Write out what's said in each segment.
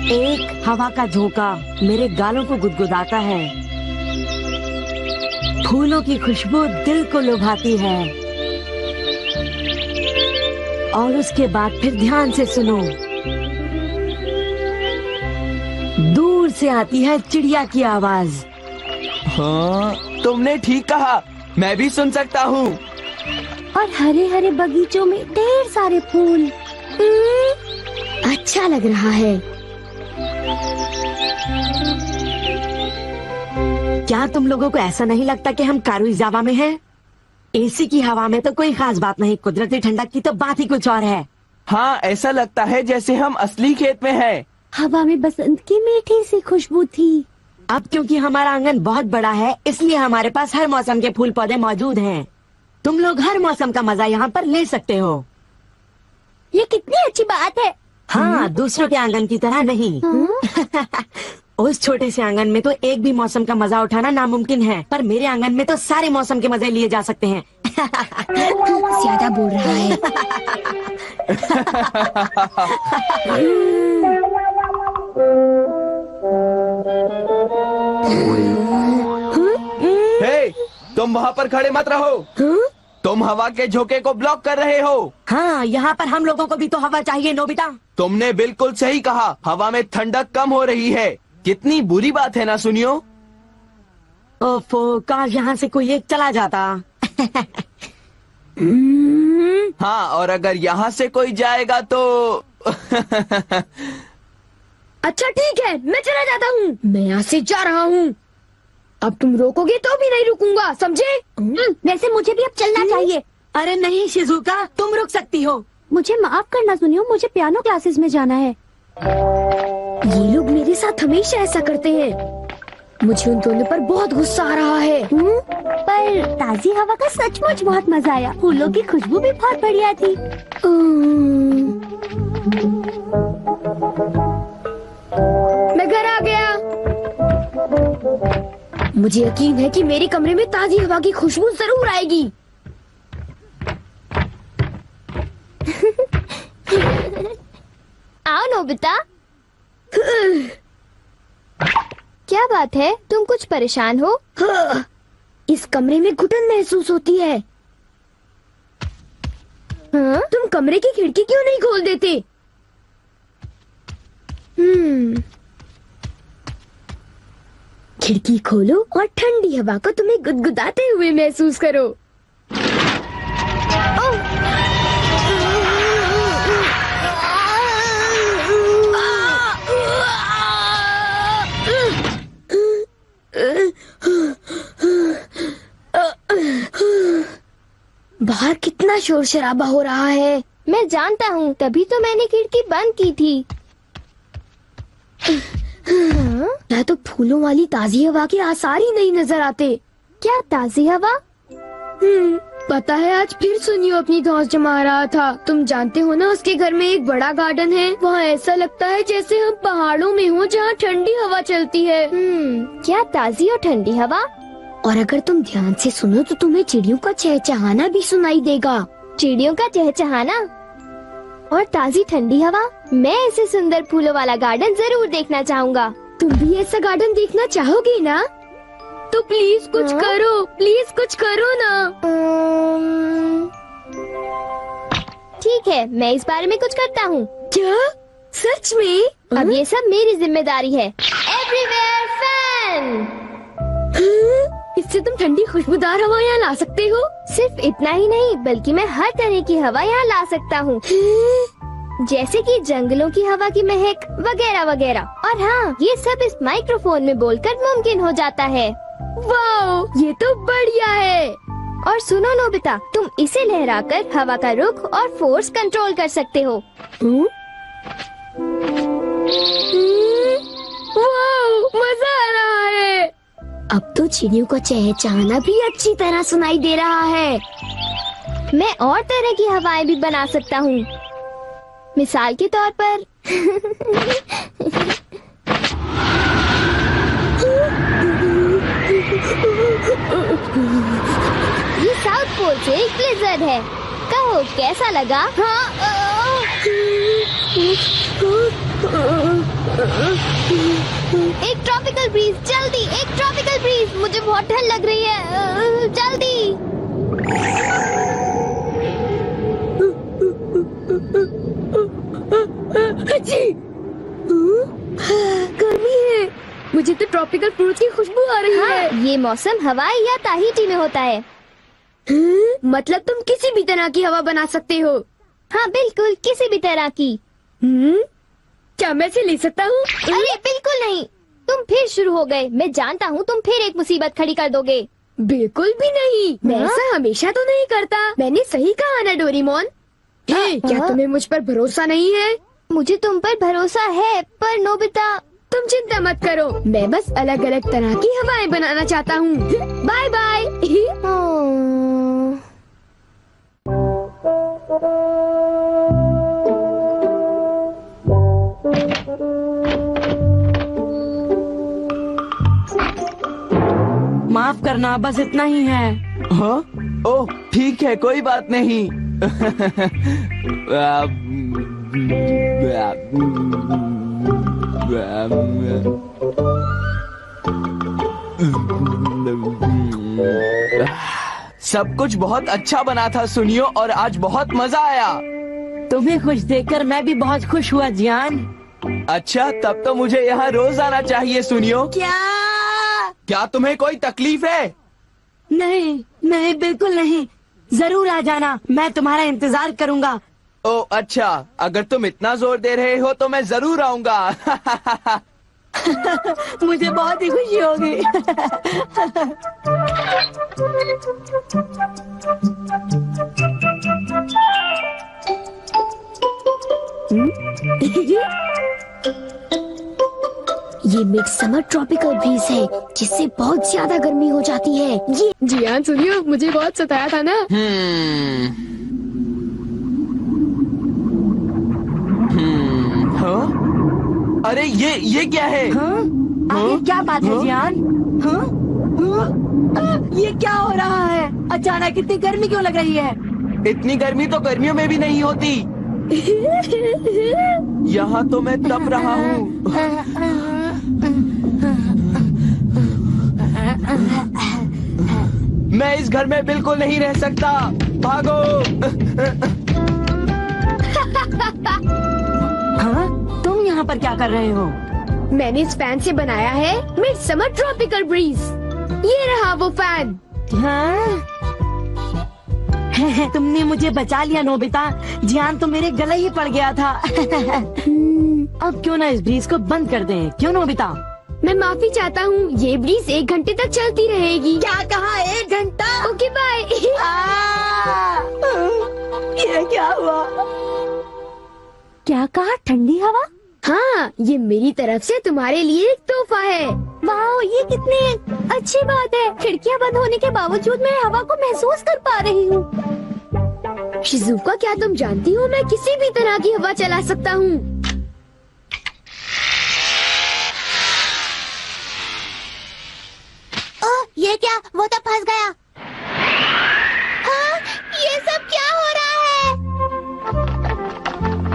एक हवा का झोंका मेरे गालों को गुदगुदाता है। फूलों की खुशबू दिल को लुभाती है। और उसके बाद फिर ध्यान से सुनो, दूर से आती है चिड़िया की आवाज। हाँ, तुमने ठीक कहा, मैं भी सुन सकता हूँ। और हरे हरे बगीचों में ढेर सारे फूल। अच्छा लग रहा है। क्या तुम लोगों को ऐसा नहीं लगता कि हम कारुइजावा में हैं? एसी की हवा में तो कोई खास बात नहीं, कुदरती ठंडक की तो बात ही कुछ और है। हाँ, ऐसा लगता है जैसे हम असली खेत में हैं। हवा में बसंत की मीठी सी खुशबू थी। अब क्योंकि हमारा आंगन बहुत बड़ा है, इसलिए हमारे पास हर मौसम के फूल पौधे मौजूद हैं। तुम लोग हर मौसम का मजा यहाँ पर ले सकते हो। ये कितनी अच्छी बात है। हाँ, दूसरों के आंगन की तरह नहीं। उस छोटे से आंगन में तो एक भी मौसम का मजा उठाना नामुमकिन है, पर मेरे आंगन में तो सारे मौसम के मजे लिए जा सकते हैं। ज्यादा बोल रहा है। हे, तुम वहाँ पर खड़े मत रहो। तुम हवा के झोंके को ब्लॉक कर रहे हो। हाँ, यहाँ पर हम लोगों को भी तो हवा चाहिए नोबिता। तुमने बिल्कुल सही कहा, हवा में ठंडक कम हो रही है। कितनी बुरी बात है ना, सुनियो। ओफो, काश यहाँ से कोई एक चला जाता। हाँ, और अगर यहाँ से कोई जाएगा तो अच्छा ठीक है, मैं चला जाता हूँ। मैं यहाँ से जा रहा हूँ। अब तुम रोकोगे तो भी नहीं रुकूंगा, समझे? वैसे मुझे भी अब चलना चाहिए। अरे नहीं शिजुका, तुम रुक सकती हो। मुझे माफ करना सुनियो, मुझे पियानो क्लासेस में जाना है। ये लोग मेरे साथ हमेशा ऐसा करते हैं। मुझे उन दोनों पर बहुत गुस्सा आ रहा है। पर ताजी हवा का सचमुच बहुत मजा आया। फूलों की खुशबू भी बहुत बढ़िया थी। मैं घर आ गया। मुझे यकीन है कि मेरे कमरे में ताजी हवा की खुशबू जरूर आएगी। आओ नोबिता। क्या बात है, तुम कुछ परेशान हो? इस कमरे में घुटन महसूस होती है। हाँ? तुम कमरे की खिड़की क्यों नहीं खोल देते? खिड़की खोलो और ठंडी हवा को तुम्हें गुदगुदाते हुए महसूस करो। बाहर कितना शोर शराबा हो रहा है। मैं जानता हूँ, तभी तो मैंने खिड़की बंद की थी। क्या तो फूलों वाली ताजी हवा के आसार ही नहीं नजर आते। क्या ताजी हवा? पता है, आज फिर सुनियो अपनी धौंस जमा रहा था। तुम जानते हो ना, उसके घर में एक बड़ा गार्डन है। वहाँ ऐसा लगता है जैसे हम पहाड़ों में हो, जहाँ ठंडी हवा चलती है। क्या ताजी और ठंडी हवा? और अगर तुम ध्यान से सुनो तो तुम्हें चिड़ियों का चहचहाना भी सुनाई देगा। चिड़ियों का चहचहाना और ताजी ठंडी हवा। मैं ऐसे सुंदर फूलों वाला गार्डन जरूर देखना चाहूँगा। तुम भी ऐसा गार्डन देखना चाहोगी ना? तो प्लीज कुछ करो, प्लीज कुछ करो ना। ठीक है, मैं इस बारे में कुछ करता हूँ। क्या? सच में? अब ये सब मेरी जिम्मेदारी है। Everywhere fan. इससे तुम ठंडी खुशबूदार हवा यहाँ ला सकते हो? सिर्फ इतना ही नहीं, बल्कि मैं हर तरह की हवा यहाँ ला सकता हूँ। जैसे कि जंगलों की हवा की महक वगैरह वगैरह। और हाँ, ये सब इस माइक्रोफोन में बोलकर मुमकिन हो जाता है। वाओ, ये तो बढ़िया है। और सुनो नोबिता, तुम इसे लहराकर हवा का रुख और फोर्स कंट्रोल कर सकते हो। वाओ, मजा आ रहा है। अब तो चिड़ियों का चहचहाना भी अच्छी तरह सुनाई दे रहा है। मैं और तरह की हवाएं भी बना सकता हूँ। मिसाल के तौर पर ये साउथ पोल से एक ब्लिज़र्ड है। कहो कैसा लगा? हाँ, एक ट्रॉपिकल ब्रीज, जल्दी एक ट्रॉपिकल ब्रीज, मुझे बहुत ठंड लग रही है, जल्दी। गर्मी है, मुझे तो ट्रॉपिकल फ्रूट की खुशबू आ रही है। ये मौसम हवाई या ताहिती में होता है। मतलब तुम किसी भी तरह की हवा बना सकते हो? हाँ बिल्कुल, किसी भी तरह की। क्या मैं इसे ले सकता हूँ? अरे बिल्कुल नहीं, तुम फिर शुरू हो गए। मैं जानता हूँ तुम फिर एक मुसीबत खड़ी कर दोगे। बिल्कुल भी नहीं, मैं ऐसा हमेशा तो नहीं करता। मैंने सही कहा ना डोरेमोन। क्या तुम्हें मुझ पर भरोसा नहीं है? मुझे तुम पर भरोसा है, पर नोबिता। तुम चिंता मत करो, मैं बस अलग अलग तरह की हवाएं बनाना चाहता हूँ। Bye bye. माफ करना, बस इतना ही है। हाँ? ओह ठीक है, कोई बात नहीं। सब कुछ बहुत अच्छा बना था सुनियो, और आज बहुत मजा आया। तुम्हें खुश देखकर मैं भी बहुत खुश हुआ जियान। अच्छा, तब तो मुझे यहाँ रोज आना चाहिए सुनियो। क्या तुम्हें कोई तकलीफ है? नहीं नहीं, बिल्कुल नहीं। जरूर आ जाना, मैं तुम्हारा इंतजार करूंगा। ओह अच्छा, अगर तुम इतना जोर दे रहे हो तो मैं जरूर आऊंगा। मुझे बहुत ही खुशी होगी। ये मिड समर ट्रॉपिकल ब्रीज है, जिससे बहुत ज्यादा गर्मी हो जाती है। ये जियान सुनियो, मुझे बहुत सताया था ना। हाँ? अरे ये क्या है? हाँ? आगे क्या बात है जियान? हाँ? हाँ? ये क्या हो रहा है? अचानक इतनी गर्मी क्यों लग रही है? इतनी गर्मी तो गर्मियों में भी नहीं होती। यहाँ तो मैं तप रहा हूँ। मैं इस घर में बिल्कुल नहीं रह सकता। भागो। हाँ? तुम यहाँ पर क्या कर रहे हो? मैंने इस फैन से बनाया है मिड समर ट्रॉपिकल ब्रीज। ये रहा वो फैन। हाँ? तुमने मुझे बचा लिया नोबिता। जियान तो मेरे गले ही पड़ गया था। अब क्यों ना इस ब्रीज को बंद कर दें? क्यों नोबिता? मैं माफी चाहता हूँ, ये ब्रीज 1 घंटे तक चलती रहेगी। क्या कहा? 1 घंटा? Okay bye. ये क्या हुआ? क्या कहा? ठंडी हवा? हाँ, ये मेरी तरफ से तुम्हारे लिए एक तोहफा है। वाह, ये कितनी अच्छी बात है। खिड़कियाँ बंद होने के बावजूद मैं हवा को महसूस कर पा रही हूँ। शिजुका, क्या तुम जानती हो मैं किसी भी तरह की हवा चला सकता हूँ। ये क्या? वो तो फंस गया। हाँ, ये सब क्या हो रहा है?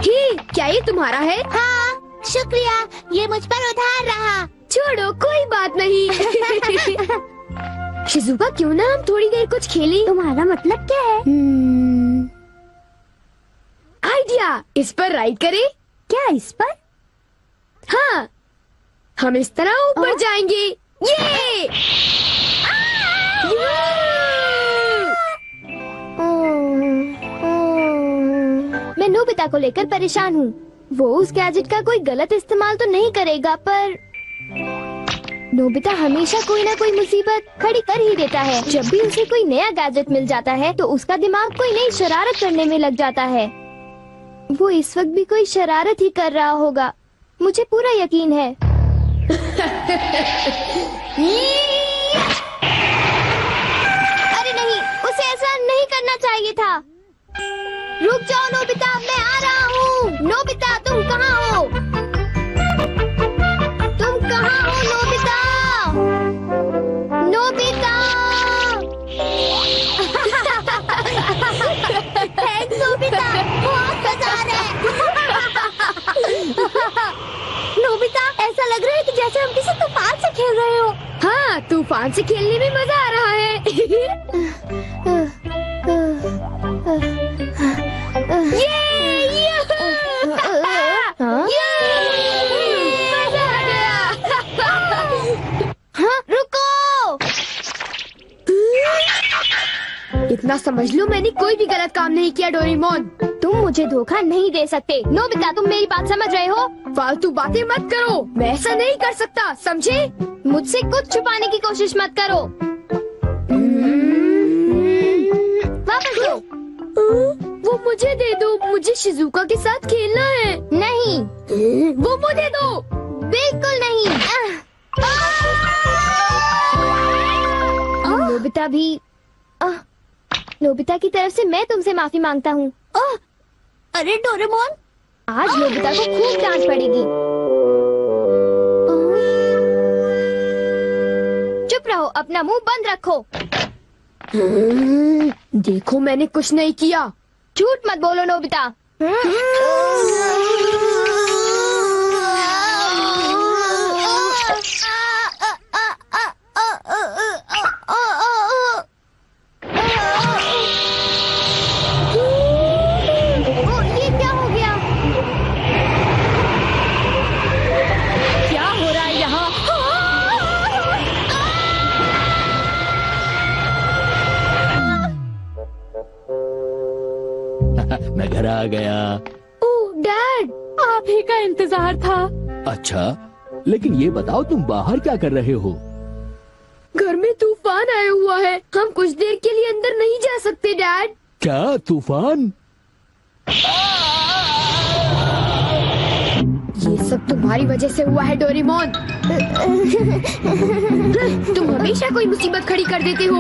हे, क्या ये तुम्हारा है? हाँ, शुक्रिया। ये मुझ पर उधार रहा। छोड़ो, कोई बात नहीं। शिजुका, क्यों ना हम थोड़ी देर कुछ खेलें? तुम्हारा मतलब क्या है? आइडिया, इस पर राइड करें? क्या इस पर? हाँ, हम इस तरह ऊपर जाएंगे। ये मैं नोबिता को लेकर परेशान हूँ। वो उस गैजेट का कोई गलत इस्तेमाल तो नहीं करेगा, पर नोबिता हमेशा कोई ना कोई मुसीबत खड़ी कर ही देता है। जब भी उसे कोई नया गैजेट मिल जाता है तो उसका दिमाग कोई नई शरारत करने में लग जाता है। वो इस वक्त भी कोई शरारत ही कर रहा होगा, मुझे पूरा यकीन है। अरे नहीं, उसे ऐसा नहीं करना चाहिए था। रुक जाओ नोबिता, मैं आ रहा हूँ। नोबिता, तुम कहाँ हो? तुम कहाँ हो नोबिता? नोबिता! थैंक्स नोबिता, बहुत मजा आ रहा है। नोबिता, जैसे हम किसी तूफान से खेल रहे हो। हाँ, तूफान से खेलने में मजा आ रहा है। मजा आ गया। हाँ, रुको। इतना समझ लो, मैंने कोई भी गलत काम नहीं किया डोरेमोन। तुम मुझे धोखा नहीं दे सकते। नोबिता, तुम मेरी बात समझ रहे हो? फालतू बातें मत करो, मैं ऐसा नहीं कर सकता, समझे? मुझसे कुछ छुपाने की कोशिश मत करो। वापस लो। वो मुझे दे दो, मुझे शिजुका के साथ खेलना है। नहीं, वो मुझे दो। बिल्कुल नहीं। नोबिता भी। नोबिता की तरफ से मैं तुमसे माफी मांगता हूँ। अरे डोरेमोन, आज नोबिता को खूब डांट पड़ेगी। चुप रहो, अपना मुंह बंद रखो। देखो, मैंने कुछ नहीं किया। झूठ मत बोलो नोबिता। ये क्या हो गया? क्या हो रहा है यहाँ? मैं घर आ गया। ओह डैड, आप ही का इंतजार था। अच्छा, लेकिन ये बताओ तुम बाहर क्या कर रहे हो? घर में तूफान आया हुआ है, हम कुछ देर के लिए अंदर नहीं जा सकते डैड। क्या तूफान? ये सब तुम्हारी वजह से हुआ है डोरेमोन। तुम हमेशा कोई मुसीबत खड़ी कर देते हो।